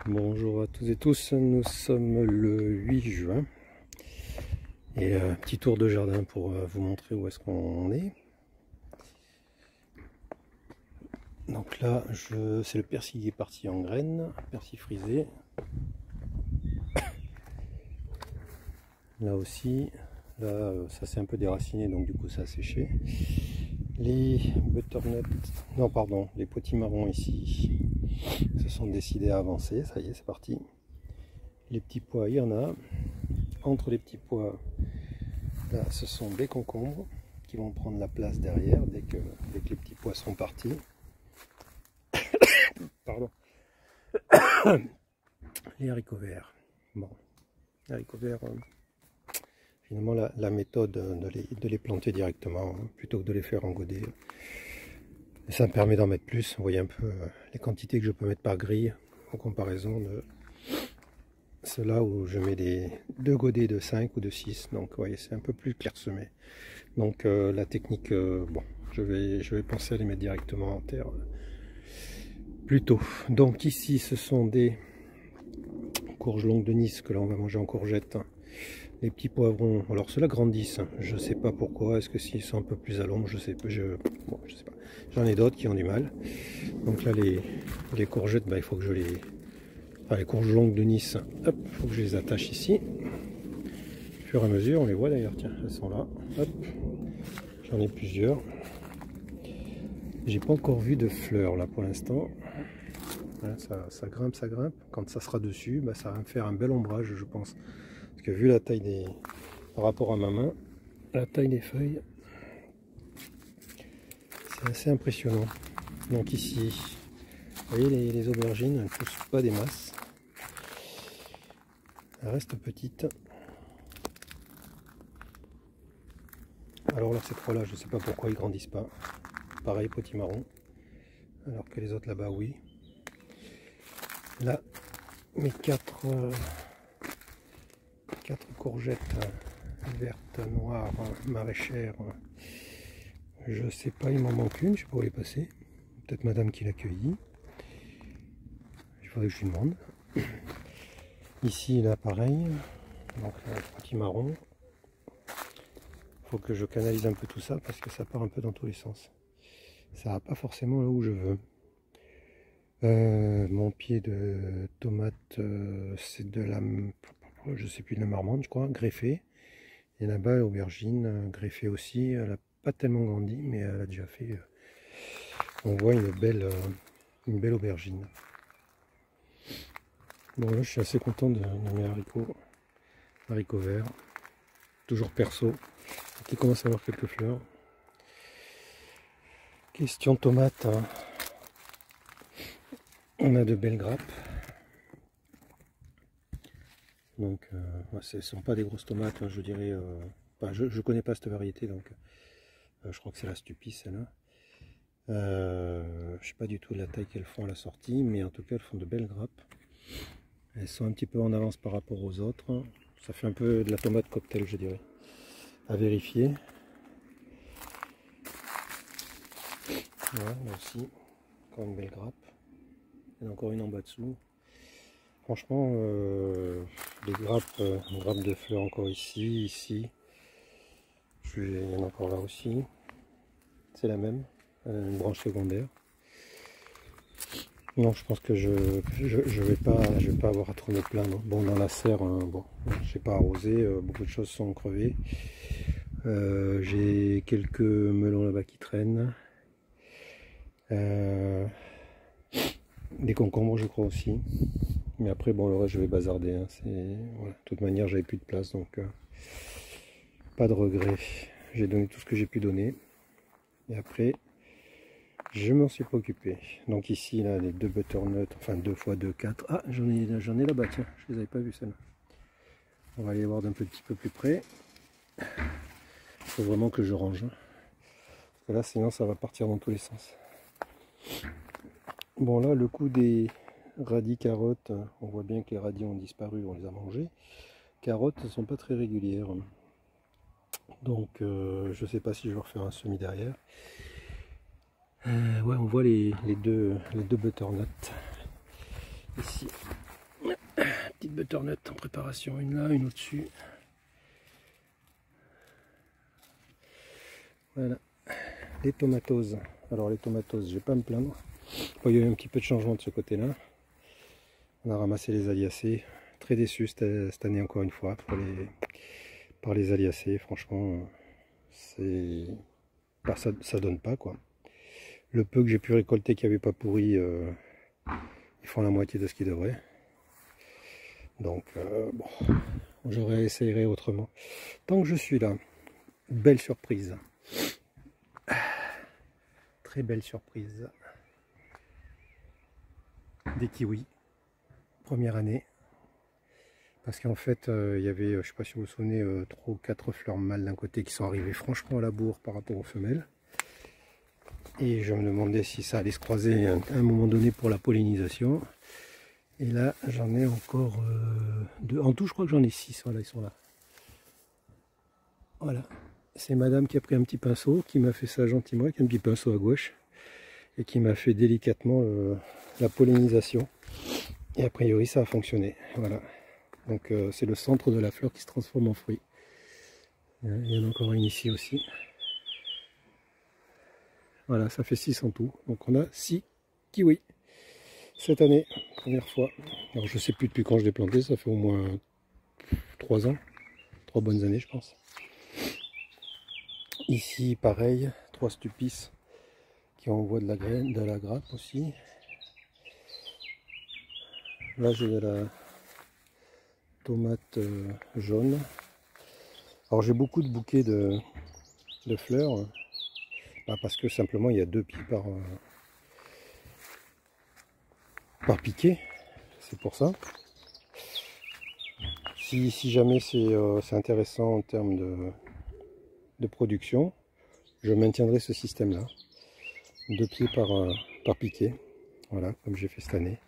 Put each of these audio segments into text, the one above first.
Bonjour à tous et tous, nous sommes le 8 juin et petit tour de jardin pour vous montrer où est-ce qu'on est. Donc là, c'est le persil qui est parti en graines, persil frisé. Là aussi, là ça s'est un peu déraciné, donc du coup ça a séché. Les butternuts, non pardon, les potimarrons ici se sont décidés à avancer, ça y est, c'est parti. Les petits pois, il y en a. Entre les petits pois, là, ce sont des concombres qui vont prendre la place derrière dès que les petits pois seront partis. Pardon. Les haricots verts. Bon, les haricots verts, finalement la méthode de les planter directement plutôt que de les faire engoder. Et ça me permet d'en mettre plus. Vous voyez un peu les quantités que je peux mettre par grille en comparaison de ceux-là où je mets deux godets de 5 ou de 6. Donc vous voyez, c'est un peu plus clairsemé. Donc la technique, bon, je vais penser à les mettre directement en terre plutôt. Donc ici ce sont des courges longues de Nice que là on va manger en courgettes. Les petits poivrons, alors ceux-là grandissent, je sais pas pourquoi, est-ce que s'ils sont un peu plus à l'ombre, je sais pas, bon, je sais pas. J'en ai d'autres qui ont du mal. Donc là les courgettes, bah, il faut que je les... Enfin, les courges longues de Nice, hop, il faut que je les attache ici. Au fur et à mesure, on les voit d'ailleurs, tiens, elles sont là, hop. J'en ai plusieurs. J'ai pas encore vu de fleurs là pour l'instant. Voilà, ça grimpe, ça grimpe. Quand ça sera dessus, bah, ça va me faire un bel ombrage, je pense. Parce que vu la taille des... par rapport à ma main, la taille des feuilles, c'est assez impressionnant. Donc ici, vous voyez les aubergines, elles ne poussent pas des masses. Elles restent petites. Alors là, ces trois-là, je ne sais pas pourquoi ils ne grandissent pas. Pareil, potimarron. Alors que les autres là-bas, oui. Là, mes quatre courgettes vertes, noires, maraîchères. Je sais pas, il m'en manque une, je sais pas où elle est passée. Peut-être madame qui l'a cueillie. Il faudrait que je lui demande. Ici, là, pareil. Donc, petit marron. Il faut que je canalise un peu tout ça parce que ça part un peu dans tous les sens. Ça va pas forcément là où je veux. Mon pied de tomate, c'est de la... je sais plus, de la marmande, je crois, greffée. Et là-bas, aubergine, greffée aussi. Elle n'a pas tellement grandi, mais elle a déjà fait... on voit une belle aubergine. Bon, là, je suis assez content de mes haricots verts. Toujours perso. Qui commence à avoir quelques fleurs. Question tomate. Hein. On a de belles grappes. Donc, ce ne sont pas des grosses tomates, hein, je dirais. Enfin, je ne connais pas cette variété, donc je crois que c'est la Stupis, celle-là. Je ne sais pas du tout la taille qu'elles font à la sortie, mais en tout cas, elles font de belles grappes. Elles sont un petit peu en avance par rapport aux autres. Ça fait un peu de la tomate cocktail, je dirais. À vérifier. Voilà, là aussi, encore une belle grappe. Il y en a encore une en bas dessous. Franchement, les grappes de fleurs encore ici. Il y en a encore là aussi. C'est la même, une branche secondaire. Non, je pense que je vais pas avoir à tourner plein. Non. Bon, dans la serre, bon, j'ai pas arrosé, beaucoup de choses sont crevées. J'ai quelques melons là-bas qui traînent. Des concombres, je crois aussi. Mais après, bon, le reste, je vais bazarder. Hein. Voilà. De toute manière, j'avais plus de place, donc pas de regret. J'ai donné tout ce que j'ai pu donner. Et après, je m'en suis pas occupé. Donc ici, là, les deux butternuts, enfin 2 x 2, 4. Ah, j'en ai là-bas, tiens, je les avais pas vus, celles-là. On va aller voir d'un petit peu plus près. Il faut vraiment que je range. Parce que là, sinon, ça va partir dans tous les sens. Bon, là, le coup des radis carottes, on voit bien que les radis ont disparu, on les a mangés. Carottes ne sont pas très régulières. Donc, je sais pas si je vais refaire un semis derrière. Ouais, on voit les deux butternuts ici. Petite butternut en préparation, une là, une au-dessus. Voilà, les tomatoses. Alors les tomatoses, je vais pas me plaindre. Bon, il y a eu un petit peu de changement de ce côté-là. On a ramassé les aliacées. Très déçu cette année encore une fois par les aliacées. Franchement, c'est ça donne pas quoi. Le peu que j'ai pu récolter qui n'avait pas pourri, ils font la moitié de ce qu'ils devraient. Donc bon, j'aurais essayé autrement. Tant que je suis là, belle surprise. Très belle surprise. Des kiwis. Première année. Parce qu'en fait, il y avait, je ne sais pas si vous vous souvenez, 3 ou 4 fleurs mâles d'un côté qui sont arrivées franchement à la bourre par rapport aux femelles. Et je me demandais si ça allait se croiser à un moment donné pour la pollinisation. Et là, j'en ai encore 2. En tout, je crois que j'en ai 6. Voilà, ils sont là. Voilà. C'est madame qui a pris un petit pinceau, qui m'a fait ça gentiment avec un petit pinceau à gauche. Et qui m'a fait délicatement la pollinisation. Et a priori, ça a fonctionné. Voilà. Donc c'est le centre de la fleur qui se transforme en fruit. Il y en a encore une ici aussi. Voilà, ça fait 6 en tout. Donc on a 6 kiwis cette année, première fois. Alors je sais plus depuis quand je l'ai planté, ça fait au moins 3 ans. 3 bonnes années je pense. Ici pareil, 3 stupices qui envoient de la graine, de la grappe aussi. Là j'ai de la tomate jaune. Alors j'ai beaucoup de bouquets de fleurs, parce que simplement il y a 2 pieds par piquet, c'est pour ça. Si jamais c'est intéressant en termes de production, je maintiendrai ce système là, 2 pieds par piquet, voilà, comme j'ai fait cette année.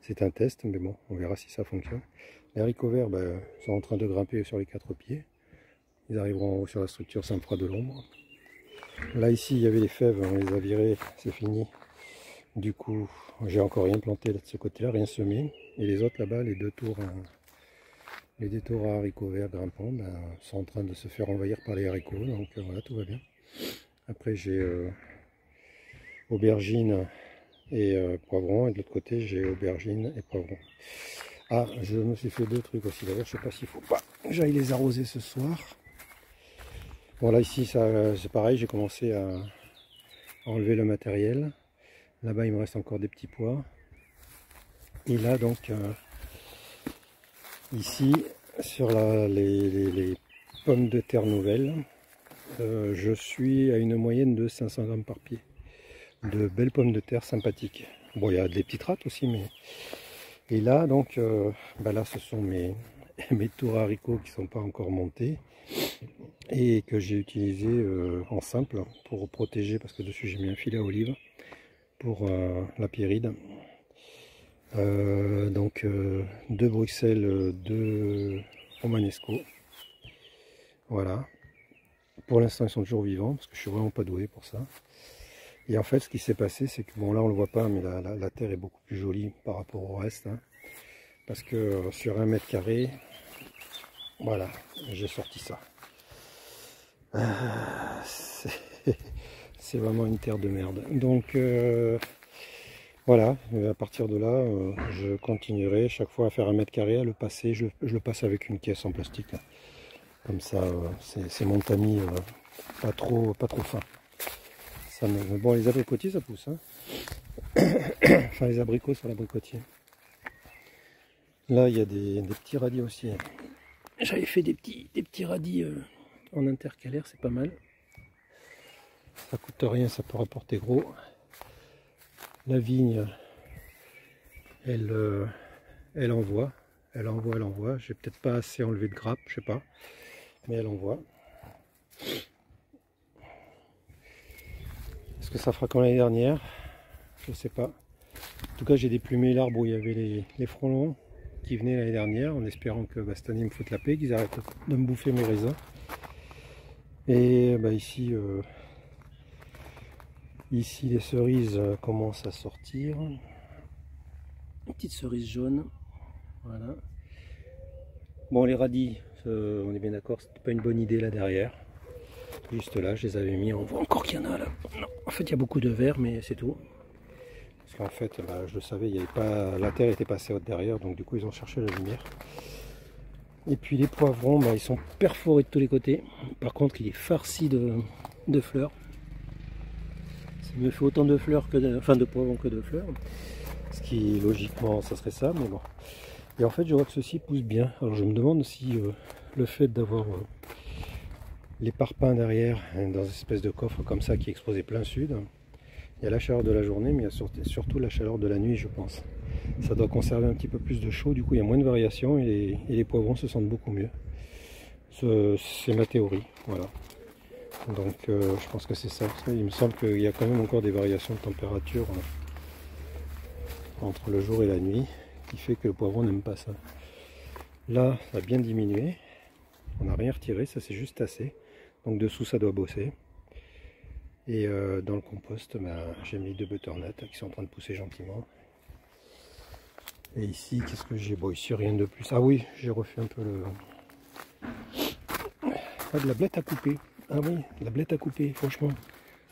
C'est un test, mais bon, on verra si ça fonctionne. Les haricots verts sont en train de grimper sur les 4 pieds. Ils arriveront en haut sur la structure, ça me fera de l'ombre. Là ici il y avait les fèves, on les a virées, c'est fini. Du coup j'ai encore rien planté là, de ce côté là, rien semé. Et les autres là-bas, les deux tours à haricots verts grimpants sont en train de se faire envahir par les haricots. Donc voilà, tout va bien. Après j'ai aubergines et poivrons. Et de l'autre côté j'ai aubergines et poivrons. Ah, je me suis fait 2 trucs aussi. D'ailleurs je sais pas s'il faut pas que j'aille les arroser ce soir. Bon là ici c'est pareil, j'ai commencé à enlever le matériel. Là-bas il me reste encore des petits pois. Et là donc ici sur les pommes de terre nouvelles, je suis à une moyenne de 500 grammes par pied. De belles pommes de terre sympathiques. Bon, il y a des petites rates aussi, mais... Et là donc là ce sont mes tours haricots qui ne sont pas encore montés et que j'ai utilisé en simple pour protéger, parce que dessus j'ai mis un filet à olive pour la pyrrhide. Donc 2 Bruxelles, 2 Romanesco. Voilà. Pour l'instant ils sont toujours vivants parce que je suis vraiment pas doué pour ça. Et en fait ce qui s'est passé, c'est que bon là on le voit pas, mais la terre est beaucoup plus jolie par rapport au reste, hein, parce que sur 1 mètre carré, voilà, j'ai sorti ça. C'est vraiment une terre de merde. Donc voilà, à partir de là, je continuerai chaque fois à faire 1 mètre carré, à le passer. Je le passe avec une caisse en plastique. Là. Comme ça, c'est mon tamis pas trop fin. Ça Bon, les abricotiers, ça pousse. Hein. Enfin, les abricots sur l'abricotier. Là, il y a des petits radis aussi. J'avais fait des petits radis en intercalaire, c'est pas mal. Ça coûte rien, ça peut rapporter gros. La vigne, elle envoie. Elle envoie. J'ai peut-être pas assez enlevé de grappe, je sais pas. Mais elle envoie. Est-ce que ça fera comme l'année dernière? Je sais pas. En tout cas, j'ai déplumé l'arbre où il y avait les frelons qui venaient l'année dernière, en espérant que cette année ils me foutent la paix, qu'ils arrêtent de me bouffer mes raisins. Et ici, les cerises commencent à sortir. Une petite cerise jaune. Voilà. Bon, les radis, on est bien d'accord, c'était pas une bonne idée là derrière. Juste là, je les avais mis, on voit encore qu'il y en a là. Non, en fait, il y a beaucoup de verre, mais c'est tout. Parce qu'en fait, bah, je le savais, il y avait pas, la terre était pas assez haute derrière, donc du coup, ils ont cherché la lumière. Et puis les poivrons, bah, ils sont perforés de tous les côtés. Par contre, il est farci de fleurs. Ça me fait autant de fleurs que de poivrons que de fleurs. Ce qui, logiquement, ça serait ça, mais bon. Et en fait, je vois que ceci pousse bien. Alors, je me demande si le fait d'avoir les parpaings derrière, dans une espèce de coffre comme ça qui est exposé plein sud, il y a la chaleur de la journée, mais il y a surtout la chaleur de la nuit, je pense. Ça doit conserver un petit peu plus de chaud, du coup il y a moins de variations et les poivrons se sentent beaucoup mieux. C'est ma théorie, voilà. Donc je pense que c'est ça. Il me semble qu'il y a quand même encore des variations de température entre le jour et la nuit, qui fait que le poivron n'aime pas ça. Là, ça a bien diminué. On n'a rien retiré, ça c'est juste assez. Donc dessous ça doit bosser. Et dans le compost, bah, j'ai mis 2 butternuts qui sont en train de pousser gentiment. Et ici, qu'est-ce que j'ai? Bon, ici rien de plus. Ah oui, j'ai refait un peu le... Ah, de la blette à couper. Ah oui, de la blette à couper, franchement.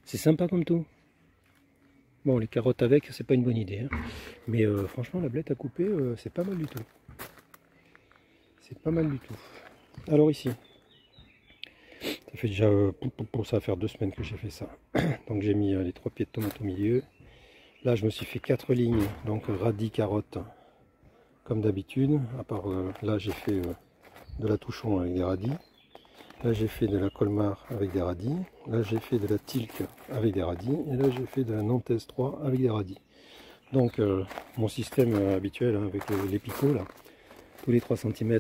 C'est sympa comme tout. Bon, les carottes avec, c'est pas une bonne idée. Hein. Mais franchement, la blette à couper, c'est pas mal du tout. C'est pas mal du tout. Alors ici, ça fait déjà, ça va faire 2 semaines que j'ai fait ça. Donc j'ai mis les 3 pieds de tomates au milieu. Là, je me suis fait 4 lignes, donc radis, carottes, comme d'habitude. À part là, j'ai fait de la touchon avec des radis. Là, j'ai fait de la colmar avec des radis. Là, j'ai fait de la tilque avec des radis. Et là, j'ai fait de la nantaise 3 avec des radis. Donc, mon système habituel hein, avec les picots, là, tous les 3 cm.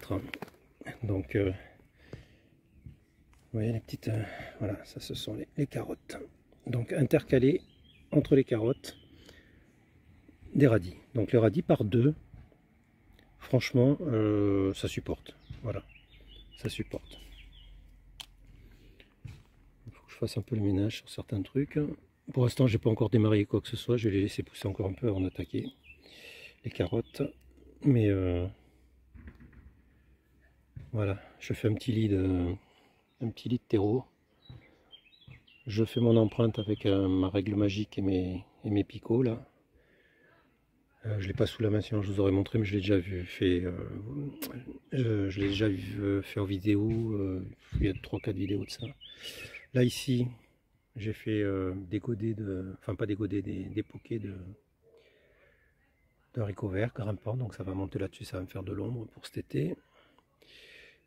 Donc, vous voyez les petites... voilà, ça, ce sont les carottes. Donc, intercalé entre les carottes, des radis. Donc, le radis par 2. Franchement, ça supporte. Voilà, ça supporte. Il faut que je fasse un peu le ménage sur certains trucs. Pour l'instant, j'ai pas encore démarré quoi que ce soit. Je vais les laisser pousser encore un peu avant d'attaquer les carottes. Mais voilà, je fais un petit lit de terreau. Je fais mon empreinte avec ma règle magique et mes picots là. Je ne l'ai pas sous la main, sinon je vous aurais montré, mais je l'ai déjà vu fait. Je l'ai déjà vu fait en vidéo. Il y a 3-4 vidéos de ça. Là ici, j'ai fait des godets enfin pas des godets, des poquets de haricots verts grimpants, donc ça va monter là-dessus, ça va me faire de l'ombre pour cet été.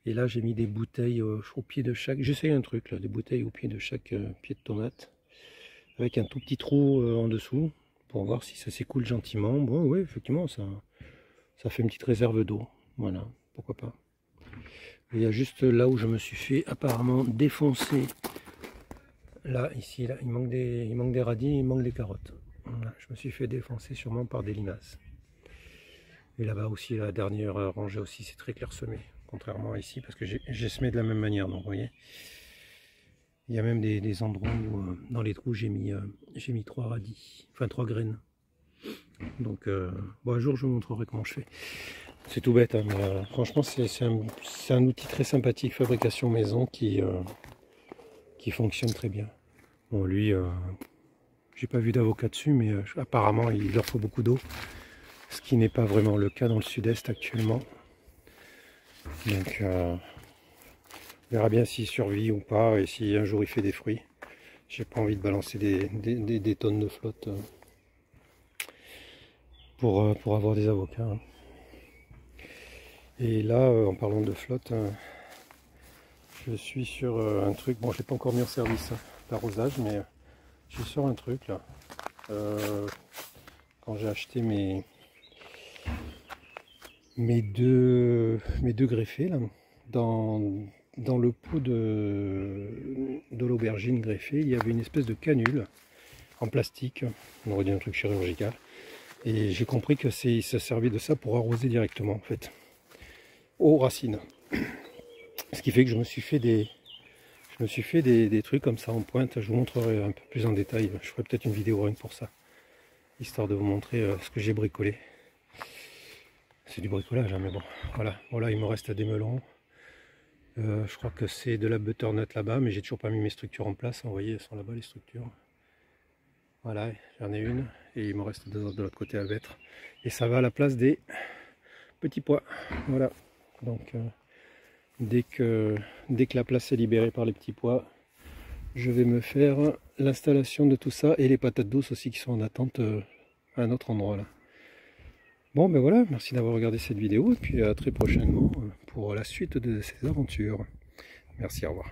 Et là j'ai mis des bouteilles au pied de chaque, j'essaye un truc là, des bouteilles au pied de chaque pied de tomate, avec un tout petit trou en dessous, pour voir si ça s'écoule gentiment. Bon oui, effectivement, ça fait une petite réserve d'eau, voilà, pourquoi pas. Il y a juste là où je me suis fait apparemment défoncer. Là, ici, là, il manque des radis, il manque des carottes. Voilà, je me suis fait défoncer sûrement par des limaces. Et là-bas aussi, la dernière rangée aussi, c'est très clairsemé. Contrairement à ici, parce que j'ai semé de la même manière. Donc, vous voyez, il y a même des endroits où, dans les trous, j'ai mis 3 radis, enfin 3 graines. Donc, bon, un jour, je vous montrerai comment je fais. C'est tout bête, hein, mais franchement, c'est un outil très sympathique, fabrication maison, qui fonctionne très bien. Bon, lui, j'ai pas vu d'avocat dessus, mais apparemment, il leur faut beaucoup d'eau. Ce qui n'est pas vraiment le cas dans le sud-est actuellement. Donc, on verra bien s'il survit ou pas, et si un jour il fait des fruits. J'ai pas envie de balancer des tonnes de flotte pour avoir des avocats. Hein. Et là, en parlant de flotte, je suis sur un truc, bon, j'ai pas encore mis en service l'arrosage, mais je suis sur un truc là. Quand j'ai acheté mes deux greffés là, dans le pot de l'aubergine greffée, il y avait une espèce de canule en plastique, on aurait dit un truc chirurgical, et j'ai compris que ça servait de ça pour arroser directement en fait, aux racines. Ce qui fait que je me suis fait des trucs comme ça en pointe. Je vous montrerai un peu plus en détail, je ferai peut-être une vidéo rien que pour ça, histoire de vous montrer ce que j'ai bricolé. C'est du bricolage, hein, mais bon, voilà. Bon, là, il me reste des melons. Je crois que c'est de la butternut là-bas, mais j'ai toujours pas mis mes structures en place. Vous voyez, elles sont là-bas les structures. Voilà, j'en ai une. Et il me reste deux autres de l'autre côté à mettre. Et ça va à la place des petits pois. Voilà. Donc, dès que la place est libérée par les petits pois, je vais me faire l'installation de tout ça. Et les patates douces aussi qui sont en attente à un autre endroit là. Bon ben voilà, merci d'avoir regardé cette vidéo et puis à très prochainement pour la suite de ces aventures. Merci, au revoir.